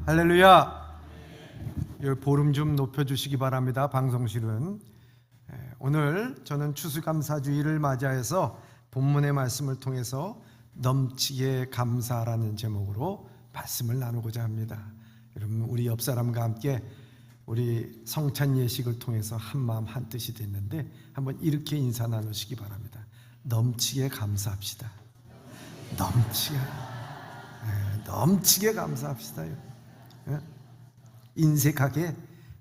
할렐루야. 보름 좀 높여주시기 바랍니다. 방송실은 오늘 저는 추수감사주의를 맞이해서 본문의 말씀을 통해서 넘치게 감사라는 제목으로 말씀을 나누고자 합니다. 여러분, 우리 옆 사람과 함께 우리 성찬 예식을 통해서 한 마음 한 뜻이 됐는데 한번 이렇게 인사 나누시기 바랍니다. 넘치게 감사합시다. 넘치게 감사합시다. 인색하게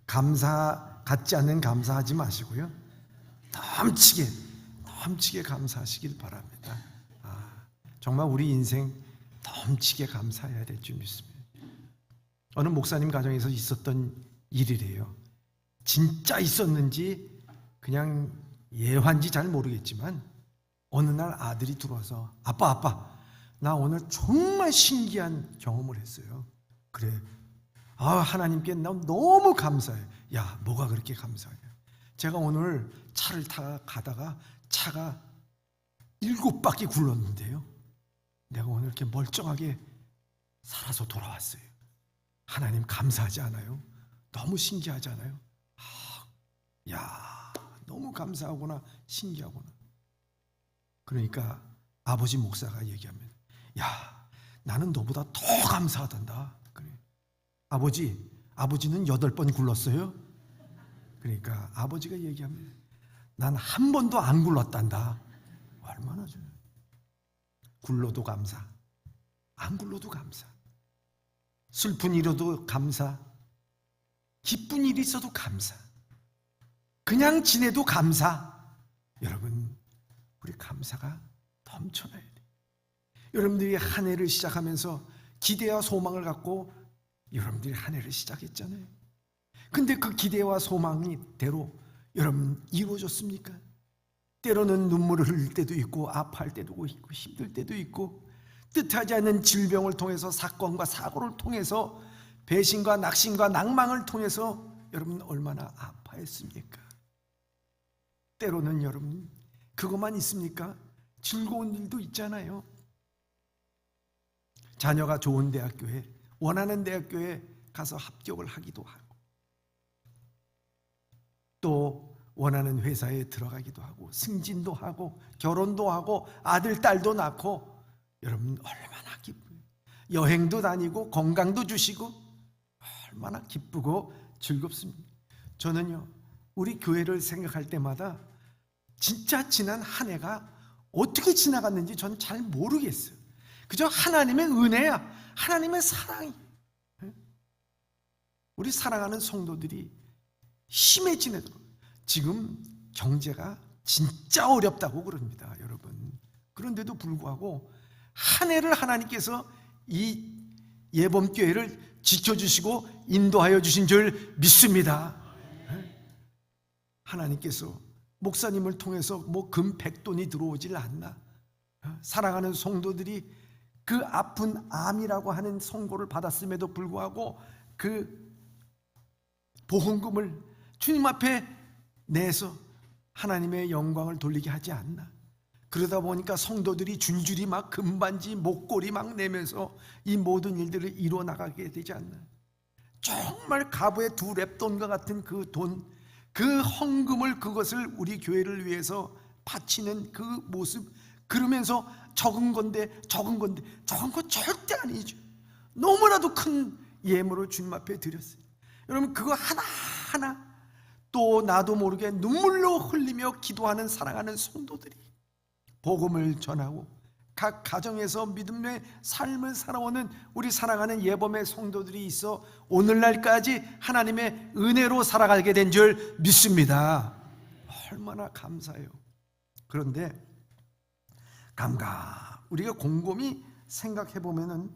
감사 같지 않은 감사하지 마시고요, 넘치게 감사하시길 바랍니다. 정말 우리 인생 넘치게 감사해야 될 줄 믿습니다. 어느 목사님 가정에서 있었던 일이래요. 진짜 있었는지 그냥 예화인지 잘 모르겠지만 어느 날 아들이 들어와서 아빠 나 오늘 정말 신기한 경험을 했어요. 그래, 하나님께 나 너무 감사해. 야, 뭐가 그렇게 감사해? 제가 오늘 차를 타 가다가 차가 7바퀴 굴렀는데요, 내가 오늘 이렇게 멀쩡하게 살아서 돌아왔어요. 하나님 감사하지 않아요? 너무 신기하지 않아요? 야, 너무 감사하구나, 신기하구나. 그러니까 아버지 목사가 얘기합니다. 야, 나는 너보다 더 감사하단다. 그래. 아버지는 8번 굴렀어요? 그러니까 아버지가 얘기합니다. 난 한 번도 안 굴렀단다. 얼마나 좋아요. 굴러도 감사, 안 굴러도 감사. 슬픈 일이라도 감사, 기쁜 일이 있어도 감사, 그냥 지내도 감사. 여러분, 우리 감사가 넘쳐나야 돼요. 여러분들이 한 해를 시작하면서 기대와 소망을 갖고 여러분들이 한 해를 시작했잖아요. 근데 그 기대와 소망이 대로 여러분 이루어졌습니까? 때로는 눈물을 흘릴 때도 있고, 아파할 때도 있고, 힘들 때도 있고, 뜻하지 않은 질병을 통해서, 사건과 사고를 통해서, 배신과 낙심과 낭망을 통해서 여러분 얼마나 아파했습니까? 때로는 여러분 그것만 있습니까? 즐거운 일도 있잖아요. 자녀가 좋은 대학교에, 원하는 대학교에 가서 합격을 하기도 하고, 또 원하는 회사에 들어가기도 하고, 승진도 하고, 결혼도 하고, 아들 딸도 낳고, 여러분 얼마나 기뻐요. 여행도 다니고 건강도 주시고 얼마나 기쁘고 즐겁습니다. 저는요, 우리 교회를 생각할 때마다 진짜 지난 한 해가 어떻게 지나갔는지 저는 잘 모르겠어요. 그저 하나님의 은혜야, 하나님의 사랑이. 우리 사랑하는 성도들이 힘에 지내도록. 지금 경제가 진짜 어렵다고 그럽니다, 여러분. 그런데도 불구하고 한 해를 하나님께서 이 예범교회를 지켜주시고 인도하여 주신 줄 믿습니다. 하나님께서 목사님을 통해서 금 100돈이 들어오질 않나. 사랑하는 성도들이 그 아픈 암이라고 하는 선고를 받았음에도 불구하고 그 보험금을 주님 앞에 내서 하나님의 영광을 돌리게 하지 않나. 그러다 보니까 성도들이 줄줄이 막 금반지, 목걸이 막 내면서 이 모든 일들을 이루어 나가게 되지 않나. 정말 가부의 2랩돈과 같은 그 돈, 그 헌금을, 그것을 우리 교회를 위해서 바치는 그 모습, 그러면서 적은 거 절대 아니죠. 너무나도 큰 예물을 주님 앞에 드렸어요. 여러분, 그거 하나하나 또 나도 모르게 눈물로 흘리며 기도하는 사랑하는 성도들이 복음을 전하고 각 가정에서 믿음의 삶을 살아오는 우리 사랑하는 예범의 성도들이 있어 오늘날까지 하나님의 은혜로 살아가게 된 줄 믿습니다. 얼마나 감사해요. 그런데 우리가 곰곰이 생각해 보면은,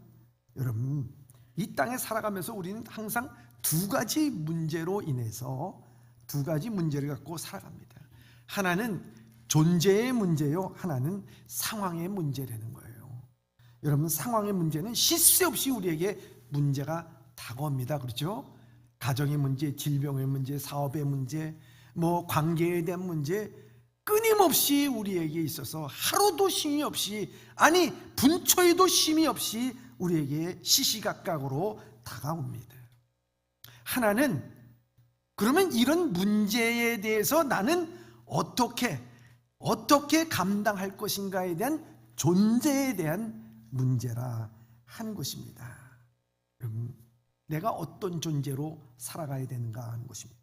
여러분, 이 땅에 살아가면서 우리는 항상 2가지 문제로 인해서 2가지 문제를 갖고 살아갑니다. 하나는 존재의 문제요, 하나는 상황의 문제라는 거예요. 여러분, 상황의 문제는 쉴 새 없이 우리에게 문제가 다가옵니다. 그렇죠? 가정의 문제, 질병의 문제, 사업의 문제, 관계에 대한 문제, 끊임없이 우리에게 있어서 하루도 쉼이 없이, 아니 분초에도 쉼이 없이 우리에게 시시각각으로 다가옵니다. 하나는 그러면 이런 문제에 대해서 나는 어떻게 감당할 것인가에 대한 존재에 대한 문제라 하는 것입니다. 내가 어떤 존재로 살아가야 되는가 하는 것입니다.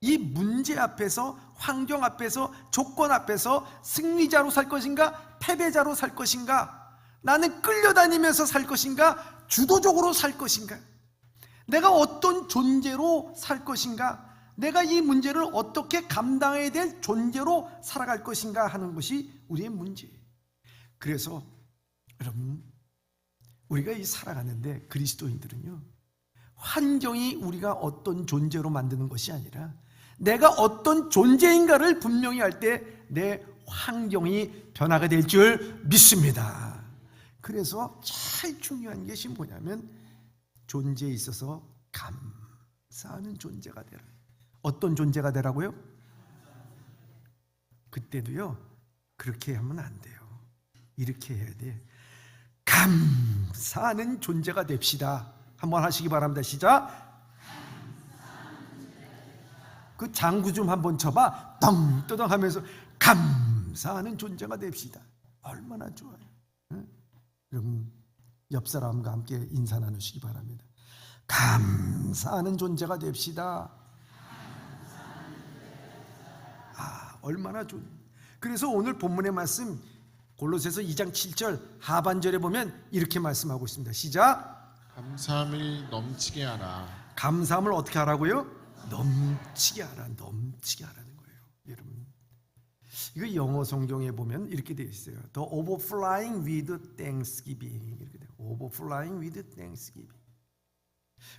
이 문제 앞에서, 환경 앞에서, 조건 앞에서 승리자로 살 것인가, 패배자로 살 것인가, 나는 끌려다니면서 살 것인가, 주도적으로 살 것인가, 내가 어떤 존재로 살 것인가, 내가 이 문제를 어떻게 감당해야 될 존재로 살아갈 것인가 하는 것이 우리의 문제예요. 그래서 여러분, 우리가 이 살아가는데 그리스도인들은요, 환경이 우리가 어떤 존재로 만드는 것이 아니라 내가 어떤 존재인가를 분명히 할 때 내 환경이 변화가 될 줄 믿습니다. 그래서 제일 중요한 것이 뭐냐면 존재에 있어서 감사하는 존재가 되라. 어떤 존재가 되라고요? 그때도요, 그렇게 하면 안 돼요. 이렇게 해야 돼. 감사하는 존재가 됩시다. 한번 하시기 바랍니다. 시작. 그 장구 좀 한번 쳐봐. 덩떠덩 하면서 감사하는 존재가 됩시다. 얼마나 좋아요. 응? 여러분, 옆 사람과 함께 인사 나누시기 바랍니다. 감사하는 존재가 됩시다. 얼마나 좋. 그래서 오늘 본문의 말씀 골로새서 2장 7절 하반절에 보면 이렇게 말씀하고 있습니다. 시작. 감사함을 넘치게 하라. 감사함을 어떻게 하라고요? 넘치게 하라. 넘치게 하라는 거예요. 여러분, 이거 영어 성경에 보면 이렇게 되어 있어요. The overflowing with thanksgiving. 이렇게 돼요. overflowing with thanksgiving.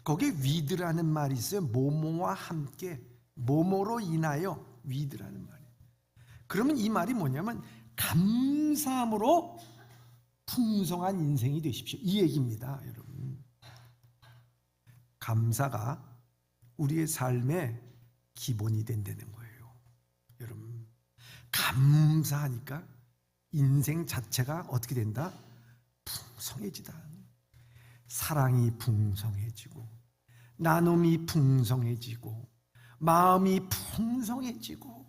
거기에 with라는 말이 있어요. 뭐뭐와 함께, 뭐뭐로 인하여 with라는 말이에요. 그러면 이 말이 뭐냐면 감사함으로 풍성한 인생이 되십시오, 이 얘기입니다. 여러분, 감사가 우리의 삶의 기본이 된다는 거예요. 여러분, 감사하니까 인생 자체가 어떻게 된다? 풍성해지다. 사랑이 풍성해지고, 나눔이 풍성해지고, 마음이 풍성해지고.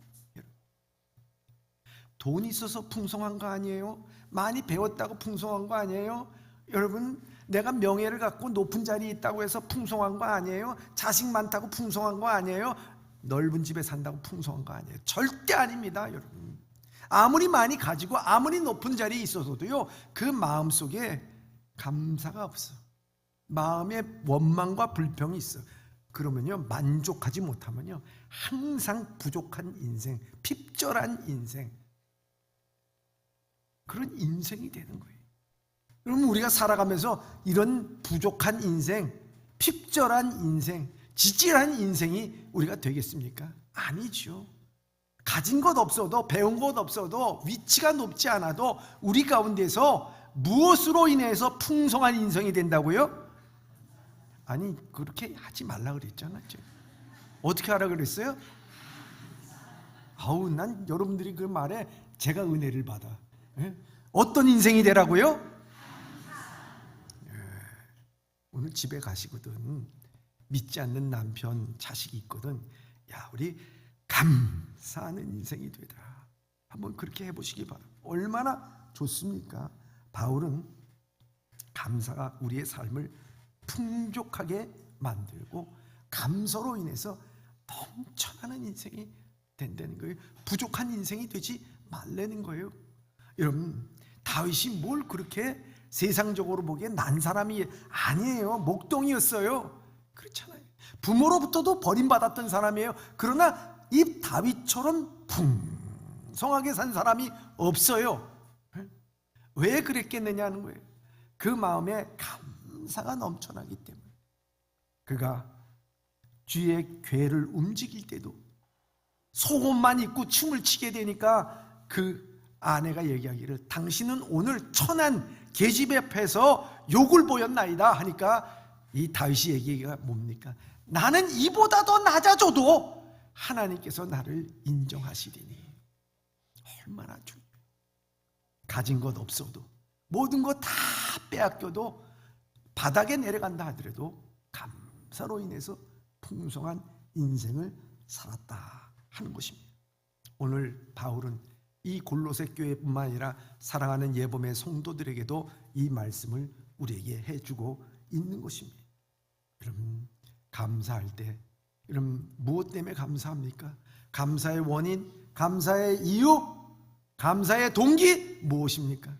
돈이 있어서 풍성한 거 아니에요? 많이 배웠다고 풍성한 거 아니에요? 여러분, 내가 명예를 갖고 높은 자리에 있다고 해서 풍성한 거 아니에요? 자식 많다고 풍성한 거 아니에요? 넓은 집에 산다고 풍성한 거 아니에요? 절대 아닙니다, 여러분. 아무리 많이 가지고 아무리 높은 자리에 있어서도요, 그 마음속에 감사가 없어. 마음에 원망과 불평이 있어. 그러면요, 만족하지 못하면요, 항상 부족한 인생, 핍절한 인생, 그런 인생이 되는 거예요. 그럼 우리가 살아가면서 이런 부족한 인생, 핍절한 인생, 지질한 인생이 우리가 되겠습니까? 아니죠. 가진 것 없어도, 배운 것 없어도, 위치가 높지 않아도 우리 가운데서 무엇으로 인해서 풍성한 인생이 된다고요? 아니, 그렇게 하지 말라 그랬잖아요. 어떻게 하라 그랬어요? 아우, 난 여러분들이 그 말에 제가 은혜를 받아. 예? 어떤 인생이 되라고요? 예. 오늘 집에 가시거든, 믿지 않는 남편, 자식이 있거든, 야, 우리 감사하는 인생이 되라. 한번 그렇게 해보시기 바랍니다. 얼마나 좋습니까? 바울은 감사가 우리의 삶을 풍족하게 만들고 감사로 인해서 넘쳐나는 인생이 된다는 거예요. 부족한 인생이 되지 말라는 거예요. 여러분, 다윗이 뭘 그렇게 세상적으로 보기에 난 사람이 아니에요. 목동이었어요. 그렇잖아요. 부모로부터도 버림받았던 사람이에요. 그러나 이 다윗처럼 풍성하게 산 사람이 없어요. 왜 그랬겠느냐는 거예요. 그 마음에 감사가 넘쳐나기 때문에. 그가 주의 궤를 움직일 때도 속옷만 입고 춤을 추게 되니까 그 아내가 얘기하기를, 당신은 오늘 천한 계집 앞에서 욕을 보였나이다 하니까, 이 다윗이 얘기가 뭡니까? 나는 이보다 더 낮아져도 하나님께서 나를 인정하시리니. 얼마나 중요해. 가진 것 없어도, 모든 것 다 빼앗겨도, 바닥에 내려간다 하더라도 감사로 인해서 풍성한 인생을 살았다 하는 것입니다. 오늘 바울은 이 골로새 교회뿐만 아니라 사랑하는 예범의 성도들에게도 이 말씀을 우리에게 해주고 있는 것입니다. 여러분, 감사할 때 여러분 무엇 때문에 감사합니까? 감사의 원인, 감사의 이유, 감사의 동기 무엇입니까?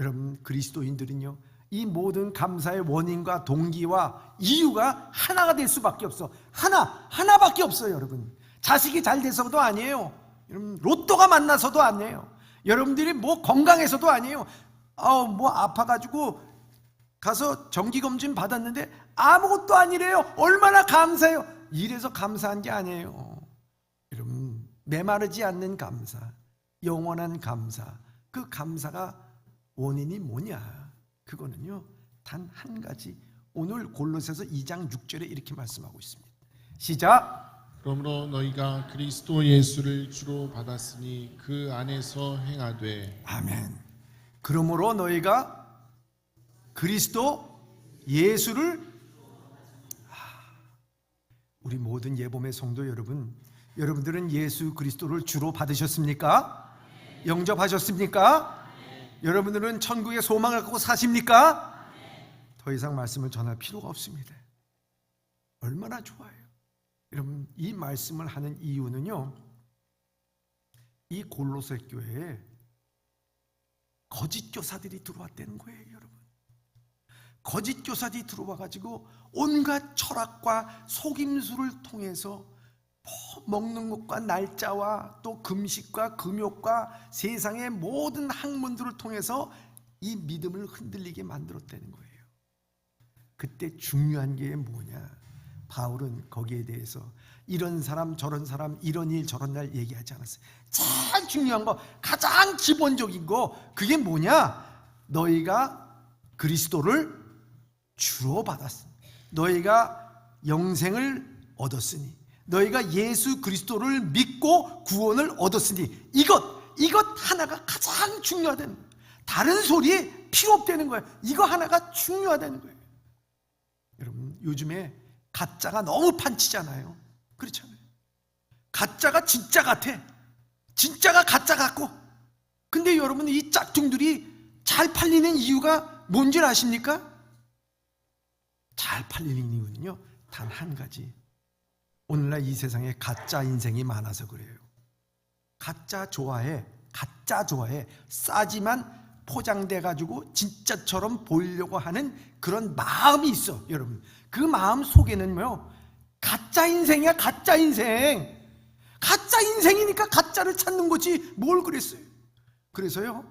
여러분, 그리스도인들은요, 이 모든 감사의 원인과 동기와 이유가 하나가 될 수밖에 없어. 하나밖에 없어요. 여러분, 자식이 잘 돼서도 아니에요. 여러분, 로또가 만나서도 아니에요. 여러분들이 뭐 건강해서도 아니에요. 뭐 아파가지고 가서 정기검진 받았는데 아무것도 아니래요. 얼마나 감사해요. 이래서 감사한 게 아니에요. 여러분, 메마르지 않는 감사, 영원한 감사, 그 감사가 원인이 뭐냐? 그거는요, 단 한 가지. 오늘 골로새서 2장 6절에 이렇게 말씀하고 있습니다. 시작. 그러므로 너희가 그리스도 예수를 주로 받았으니 그 안에서 행하되. 아멘. 그러므로 너희가 그리스도 예수를, 우리 모든 예범의 성도 여러분, 여러분들은 예수 그리스도를 주로 받으셨습니까? 영접하셨습니까? 여러분들은 천국의 소망을 갖고 사십니까? 더 이상 말씀을 전할 필요가 없습니다. 얼마나 좋아요. 여러분, 이 말씀을 하는 이유는요, 이 골로새 교회에 거짓 교사들이 들어왔다는 거예요. 여러분, 거짓 교사들이 들어와가지고 온갖 철학과 속임수를 통해서 먹는 것과 날짜와 또 금식과 금욕과 세상의 모든 학문들을 통해서 이 믿음을 흔들리게 만들었다는 거예요. 그때 중요한 게 뭐냐? 바울은 거기에 대해서 이런 사람 저런 사람 이런 일 저런 날 얘기하지 않았어요. 제일 중요한 거, 가장 기본적인 거, 그게 뭐냐? 너희가 그리스도를 주로 받았으니, 너희가 영생을 얻었으니, 너희가 예수 그리스도를 믿고 구원을 얻었으니, 이것 하나가 가장 중요하다는 거예요. 다른 소리 필요 없다는 거예요. 이거 하나가 중요하다는 거예요. 여러분, 요즘에 가짜가 너무 판치잖아요. 그렇잖아요. 가짜가 진짜 같아. 진짜가 가짜 같고. 근데 여러분, 이 짝퉁들이 잘 팔리는 이유가 뭔지 아십니까? 잘 팔리는 이유는요, 단 한 가지. 오늘날 이 세상에 가짜 인생이 많아서 그래요. 가짜 좋아해. 싸지만 포장돼 가지고 진짜처럼 보이려고 하는 그런 마음이 있어. 여러분, 그 마음 속에는요, 가짜 인생이야. 가짜 인생이니까 가짜를 찾는 거지 뭘 그랬어요. 그래서요,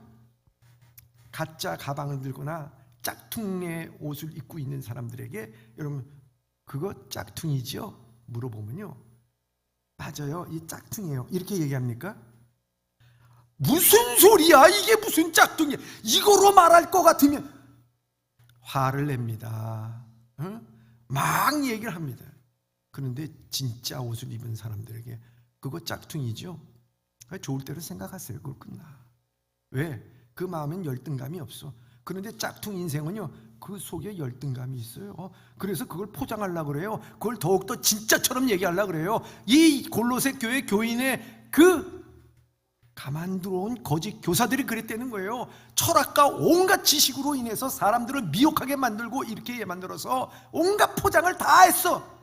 가짜 가방을 들거나 짝퉁의 옷을 입고 있는 사람들에게 여러분, 그거 짝퉁이죠? 물어보면요, 맞아요, 이 짝퉁이에요, 이렇게 얘기합니까? 무슨 소리야, 이게 무슨 짝퉁이야, 이거로 말할 것 같으면 화를 냅니다. 막 얘기를 합니다. 그런데 진짜 옷을 입은 사람들에게 그거 짝퉁이죠? 좋을 대로 생각하세요. 그걸 끝나. 왜? 그 마음엔 열등감이 없어. 그런데 짝퉁 인생은요, 그 속에 열등감이 있어요. 그래서 그걸 포장하려고 그래요. 그걸 더욱더 진짜처럼 얘기하려고 그래요. 이 골로새 교회 교인의 그 가만 들어온 거짓 교사들이 그랬다는 거예요. 철학과 온갖 지식으로 인해서 사람들을 미혹하게 만들고 이렇게 만들어서 온갖 포장을 다 했어.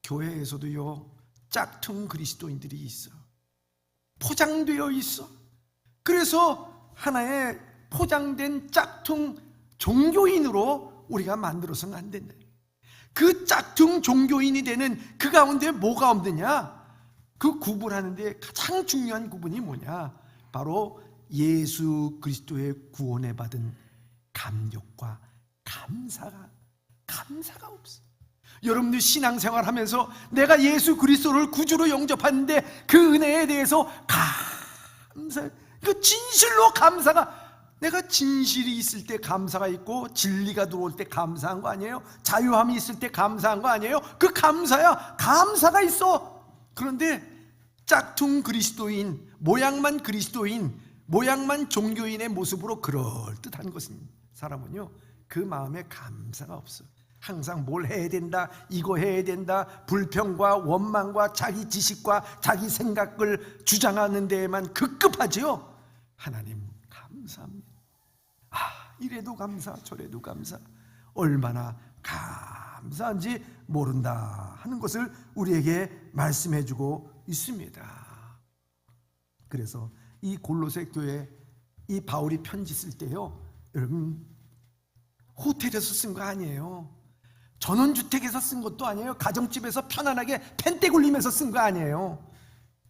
교회에서도요, 짝퉁 그리스도인들이 있어. 포장되어 있어. 그래서 하나의 포장된 짝퉁 종교인으로 우리가 만들어서는 안 된다. 그 짝퉁 종교인이 되는 그 가운데 뭐가 없느냐? 그 구분하는데 가장 중요한 구분이 뭐냐? 바로 예수 그리스도의 구원에 받은 감격과 감사가 없어. 여러분들 신앙생활 하면서 내가 예수 그리스도를 구주로 영접하는데 그 은혜에 대해서 감사, 그 진실로 감사가, 내가 진실이 있을 때 감사가 있고 진리가 들어올 때 감사한 거 아니에요? 자유함이 있을 때 감사한 거 아니에요? 그 감사야, 감사가 있어. 그런데 짝퉁 그리스도인, 모양만 그리스도인, 모양만 종교인의 모습으로 그럴듯한 것은 사람은요, 그 마음에 감사가 없어. 항상 뭘 해야 된다, 이거 해야 된다, 불평과 원망과 자기 지식과 자기 생각을 주장하는 데에만 급급하지요. 하나님 감사합니다. 이래도 감사, 저래도 감사, 얼마나 감사한지 모른다 하는 것을 우리에게 말씀해 주고 있습니다. 그래서 이 골로새 교회 이 바울이 편지 쓸 때요, 여러분 호텔에서 쓴 거 아니에요. 전원주택에서 쓴 것도 아니에요. 가정집에서 편안하게 펜대 굴리면서 쓴 거 아니에요.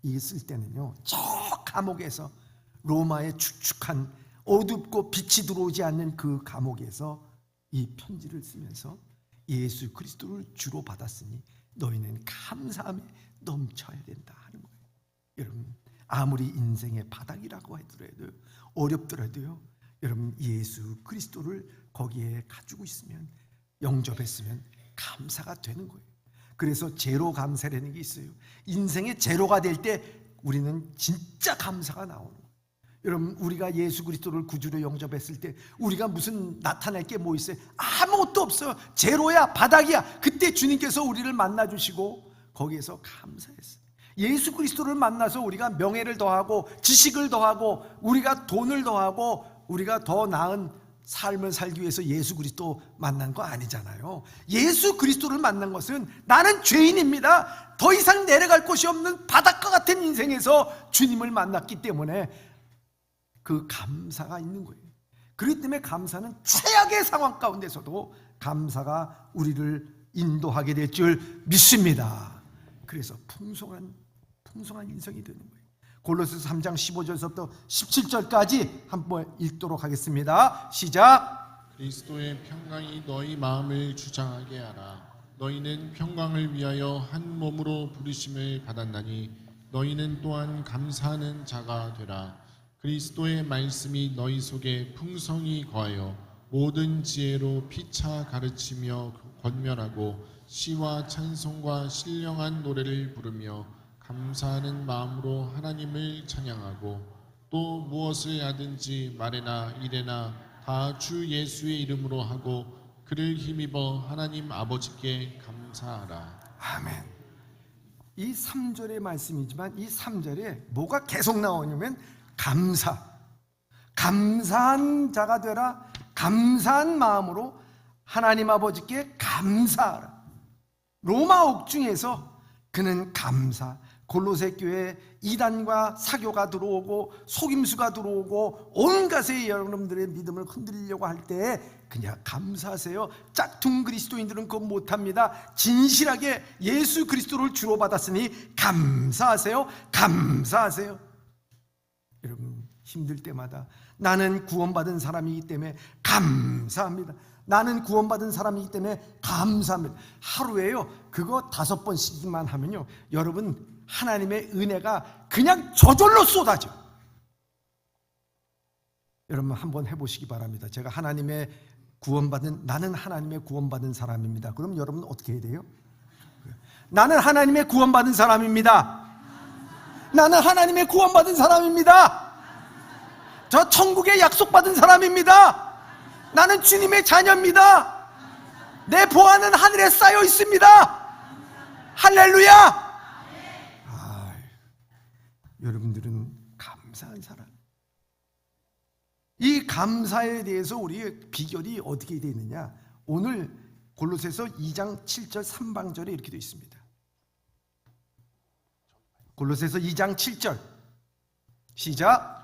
이 쓸 때는요, 저 감옥에서, 로마의 축축한 어둡고 빛이 들어오지 않는 그 감옥에서 이 편지를 쓰면서 예수 그리스도를 주로 받았으니 너희는 감사함에 넘쳐야 된다 하는 거예요. 여러분, 아무리 인생의 바닥이라고 하더라도, 어렵더라도요, 여러분 예수 그리스도를 거기에 가지고 있으면, 영접했으면 감사가 되는 거예요. 그래서 제로 감사라는 게 있어요. 인생의 제로가 될 때 우리는 진짜 감사가 나오는 거예요. 여러분, 우리가 예수 그리스도를 구주로 영접했을 때 우리가 무슨 나타낼 게 뭐 있어요? 아무것도 없어요. 제로야, 바닥이야. 그때 주님께서 우리를 만나주시고 거기에서 감사했어요. 예수 그리스도를 만나서 우리가 명예를 더하고 지식을 더하고 우리가 돈을 더하고 우리가 더 나은 삶을 살기 위해서 예수 그리스도 만난 거 아니잖아요. 예수 그리스도를 만난 것은 나는 죄인입니다, 더 이상 내려갈 곳이 없는 바닥과 같은 인생에서 주님을 만났기 때문에 그 감사가 있는 거예요. 그렇기 때문에 감사는 최악의 상황 가운데서도 감사가 우리를 인도하게 될 줄 믿습니다. 그래서 풍성한 인생이 되는 거예요. 골로새서 3장 15절부터 17절까지 한번 읽도록 하겠습니다. 시작. 그리스도의 평강이 너희 마음을 주장하게 하라. 너희는 평강을 위하여 한 몸으로 부르심을 받았나니 너희는 또한 감사하는 자가 되라. 그리스도의 말씀이 너희 속에 풍성히 거하여 모든 지혜로 피차 가르치며 권면하고 시와 찬송과 신령한 노래를 부르며 감사하는 마음으로 하나님을 찬양하고 또 무엇을 하든지 말에나 일에나 다 주 예수의 이름으로 하고 그를 힘입어 하나님 아버지께 감사하라. 아멘. 이 3절의 말씀이지만 이 3절에 뭐가 계속 나오냐면 감사한 자가 되라. 감사한 마음으로 하나님 아버지께 감사하라. 로마 옥중에서 그는 감사, 골로새 교회에 이단과 사교가 들어오고 속임수가 들어오고 온갖의 여러분들의 믿음을 흔들리려고 할 때 그냥 감사하세요. 짝퉁 그리스도인들은 그거 못합니다. 진실하게 예수 그리스도를 주로 받았으니 감사하세요. 감사하세요. 여러분, 힘들 때마다 나는 구원받은 사람이기 때문에 감사합니다. 나는 구원받은 사람이기 때문에 감사합니다. 하루에요, 그거 5번씩만 하면요, 여러분 하나님의 은혜가 그냥 저절로 쏟아져. 여러분 한번 해보시기 바랍니다. 제가 나는 하나님의 구원받은 사람입니다. 그럼 여러분 어떻게 해야 돼요? 나는 하나님의 구원받은 사람입니다. 나는 하나님의 구원받은 사람입니다. 저 천국에 약속받은 사람입니다. 나는 주님의 자녀입니다. 내 보화는 하늘에 쌓여 있습니다. 할렐루야. 여러분들은 감사한 사람. 이 감사에 대해서 우리의 비결이 어떻게 되어 있느냐, 오늘 골로새서 2장 7절 3방절에 이렇게 되어 있습니다. 골로새서 2장 7절 시작.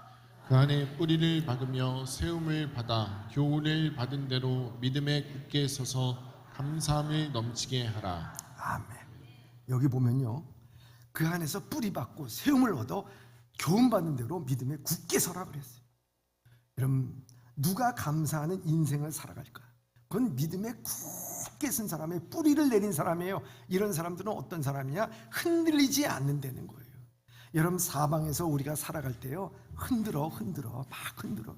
그 안에 뿌리를 박으며 세움을 받아 교훈을 받은 대로 믿음에 굳게 서서 감사함을 넘치게 하라. 아멘. 여기 보면요, 그 안에서 뿌리 받고 세움을 얻어 교훈받는 대로 믿음에 굳게 서라 그랬어요. 여러분, 누가 감사하는 인생을 살아갈까? 그건 믿음에 굳게 쓴 사람의 뿌리를 내린 사람이에요. 이런 사람들은 어떤 사람이냐? 흔들리지 않는다는 거예요. 여러분, 사방에서 우리가 살아갈 때요, 흔들어 막 흔들어.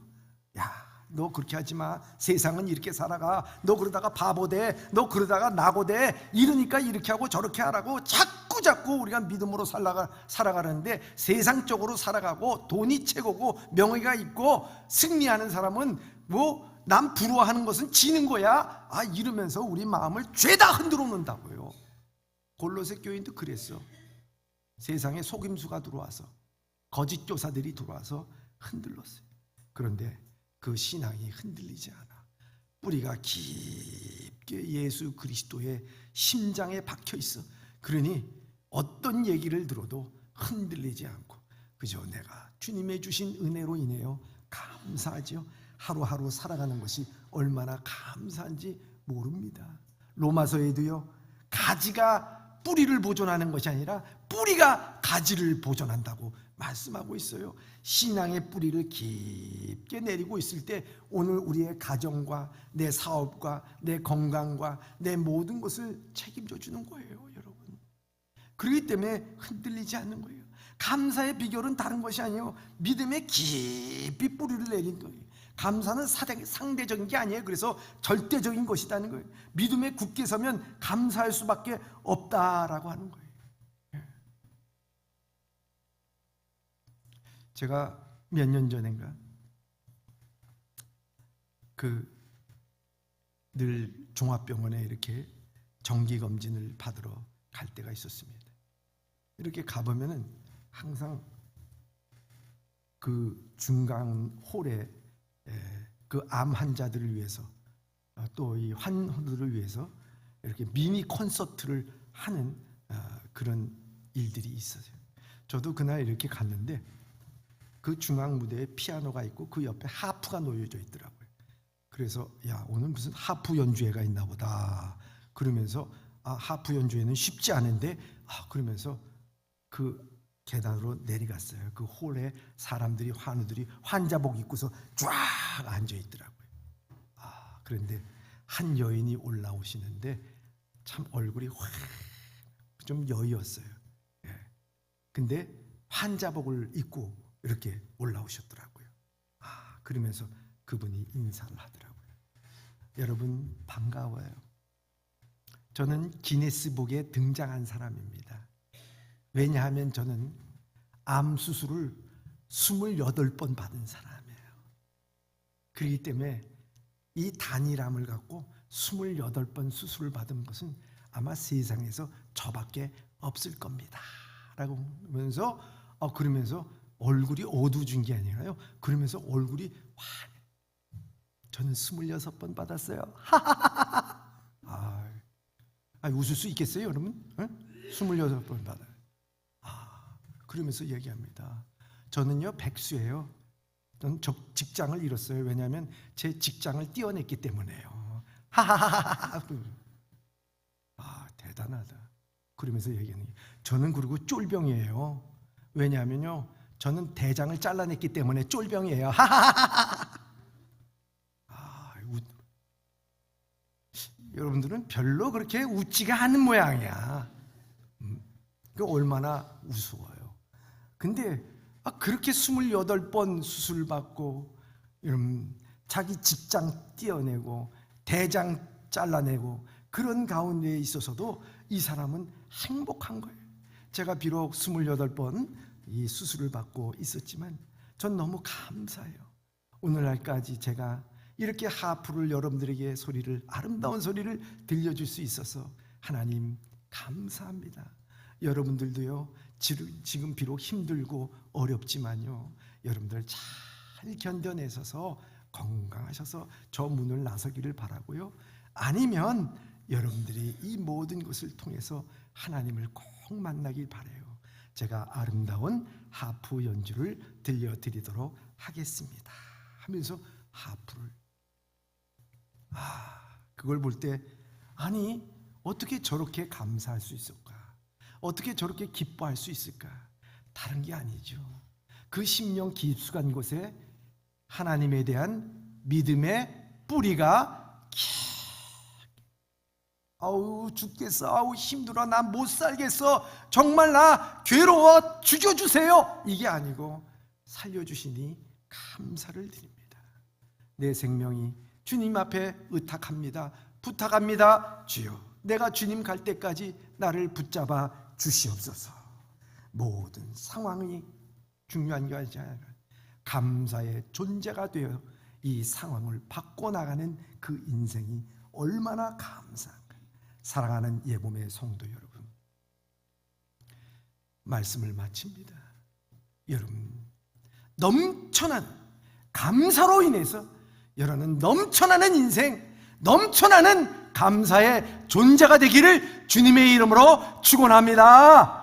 야, 너 그렇게 하지 마. 세상은 이렇게 살아가. 너 그러다가 바보 돼. 너 그러다가 낙오 돼. 이러니까 이렇게 하고 저렇게 하라고 자꾸 우리가 믿음으로 살아가는데, 세상적으로 살아가고 돈이 최고고 명예가 있고 승리하는 사람은 뭐 남 부러워하는 것은 지는 거야. 이러면서 우리 마음을 죄다 흔들어 놓는다고요. 골로새 교인도 그랬어. 세상에 속임수가 들어와서, 거짓 교사들이 들어와서 흔들렸어요. 그런데 그 신앙이 흔들리지 않아. 뿌리가 깊게 예수 그리스도의 심장에 박혀 있어. 그러니 어떤 얘기를 들어도 흔들리지 않고 그저 내가 주님의 주신 은혜로 인해요 감사하지요. 하루하루 살아가는 것이 얼마나 감사한지 모릅니다. 로마서에도요, 가지가 뿌리를 보존하는 것이 아니라 뿌리가 가지를 보존한다고 말씀하고 있어요. 신앙의 뿌리를 깊게 내리고 있을 때 오늘 우리의 가정과 내 사업과 내 건강과 내 모든 것을 책임져 주는 거예요, 여러분. 그렇기 때문에 흔들리지 않는 거예요. 감사의 비결은 다른 것이 아니에요. 믿음에 깊이 뿌리를 내린 거예요. 감사는 상대적인 게 아니에요. 그래서 절대적인 것이라는 거예요. 믿음에 굳게 서면 감사할 수밖에 없다라고 하는 거예요. 제가 몇 년 전인가 늘 종합병원에 이렇게 정기검진을 받으러 갈 때가 있었습니다. 이렇게 가보면은 항상 그 중간 홀에 그 암 환자들을 위해서 또 이 환우들을 위해서 이렇게 미니 콘서트를 하는 그런 일들이 있어요. 저도 그날 이렇게 갔는데 그 중앙 무대에 피아노가 있고 그 옆에 하프가 놓여져 있더라고요. 그래서 오늘 무슨 하프 연주회가 있나 보다 그러면서 하프 연주회는 쉽지 않은데 그러면서 그 계단으로 내려갔어요. 그 홀에 사람들이 환우들이 환자복 입고서 쫙 앉아 있더라고요. 그런데 한 여인이 올라오시는데 참 얼굴이 확 좀 여였어요. 근데 환자복을 입고 이렇게 올라오셨더라고요. 그러면서 그분이 인사를 하더라고요. 여러분 반가워요. 저는 기네스북에 등장한 사람입니다. 왜냐하면 저는 암 수술을 28번 받은 사람이에요. 그렇기 때문에 이 단일암을 갖고 28번 수술을 받은 것은 아마 세상에서 저밖에 없을 겁니다 라고 하면서 그러면서 얼굴이 어두워진 게 아니라요, 그러면서 얼굴이 저는 26번 받았어요. 웃을 수 있겠어요 여러분? 26번 받아요. 그러면서 얘기합니다. 저는요 백수예요. 저는 직장을 잃었어요. 왜냐하면 제 직장을 떼어냈기 때문에요. 대단하다. 그러면서 얘기하는 게 저는 그리고 쫄병이에요. 왜냐하면요 저는 대장을 잘라냈기 때문에 쫄병이에요. 여러분들은 별로 그렇게 웃지가 않은 모양이야. 그 얼마나 우스워요. 근데 그렇게 28번 수술받고 자기 직장 떼어내고 대장 잘라내고 그런 가운데에 있어서도 이 사람은 행복한 거예요. 제가 비록 28번 이 수술을 받고 있었지만 전 너무 감사해요. 오늘날까지 제가 이렇게 하프를 여러분들에게 아름다운 소리를 들려줄 수 있어서 하나님 감사합니다. 여러분들도요 지금 비록 힘들고 어렵지만요 여러분들 잘 견뎌내셔서 건강하셔서 저 문을 나서기를 바라고요. 아니면 여러분들이 이 모든 것을 통해서 하나님을 꼭 만나길 바라요. 제가 아름다운 하프 연주를 들려드리도록 하겠습니다 하면서 하프를 그걸 볼 때 어떻게 저렇게 감사할 수 있을까? 어떻게 저렇게 기뻐할 수 있을까? 다른 게 아니죠. 그 심령 깊숙한 곳에 하나님에 대한 믿음의 뿌리가 죽겠어, 힘들어, 나 못 살겠어, 정말 나 괴로워, 죽여주세요, 이게 아니고 살려주시니 감사를 드립니다. 내 생명이 주님 앞에 의탁합니다. 부탁합니다. 주여, 내가 주님 갈 때까지 나를 붙잡아 주시옵소서. 모든 상황이 중요한 게 아니라 감사의 존재가 되어 이 상황을 바꿔나가는 그 인생이 얼마나 감사한가. 사랑하는 예봄의 성도 여러분, 말씀을 마칩니다. 여러분, 넘쳐난 감사로 인해서 여러분은 넘쳐나는 인생, 넘쳐나는 감사의 존재가 되기를 주님의 이름으로 축원합니다.